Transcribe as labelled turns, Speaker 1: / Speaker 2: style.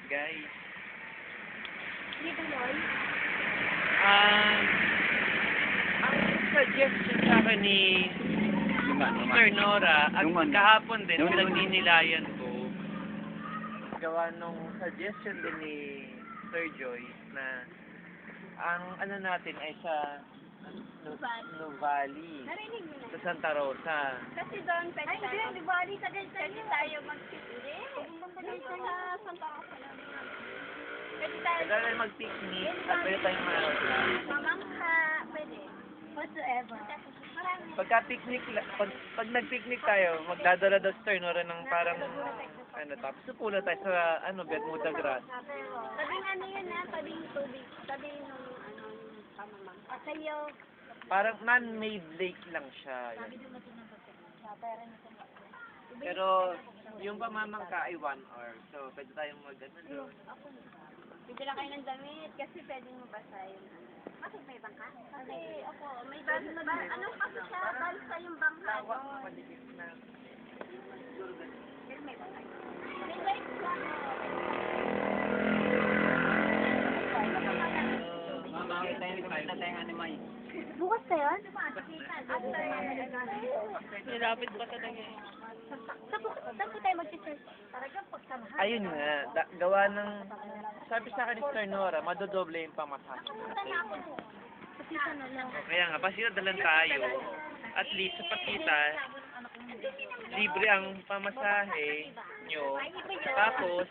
Speaker 1: guys.
Speaker 2: Dito, Loy.
Speaker 1: Ang suggestion sa akin ni Sir Nora, at kahapon din, nagdinilayan ko, gawa nung suggestion din ni Sir Joyce na ang ano natin ay sa Nuvali,
Speaker 2: Narinig mo na.
Speaker 1: sa Santa Rosa.
Speaker 2: Kasi doon, pwede tayo. Ay, hindi, Bali, sa Pwede tayo mag-picnic. Pwede sa Santa Rosa lang. Pwede tayo.
Speaker 1: Pwede tayo mag-picnic at pwede tayong
Speaker 2: Mamangha, pwede. Whatsoever.
Speaker 1: pagka-picnic, pag nag-picnic tayo, magdadala daw si Sir Nora ng parang tapos supula tayo sa Bermuda Grass.
Speaker 2: Tabing ano yun na, tabing tubig, tabing nung pamamang. Sayo.
Speaker 1: Parang man-made lake lang siya. Yun. Pero yung pamamangka ay 1 hour. So, pwede tayong doon.
Speaker 2: Bibila kayo ng damit kasi pwede mo basa yung Bakit may bangka? Kasi ako, may ano kasi siya, balsa yung bangka.
Speaker 1: Paligid na.
Speaker 2: May bangka. May lights lang. Bukas ka yun?
Speaker 1: Nilapit ba talaga?
Speaker 2: Saan po tayo mag-church? Talagang pagsamahan.
Speaker 1: Ayun nga, gawa ng, sabi sa akin ni Sir Nora, madodoble yung pamasahe.
Speaker 2: Punta na ako doon. Pasita na lang.
Speaker 1: Kaya nga, pasitadalan tayo. At least, sa pakita, libre ang pamasahe nyo. Tapos,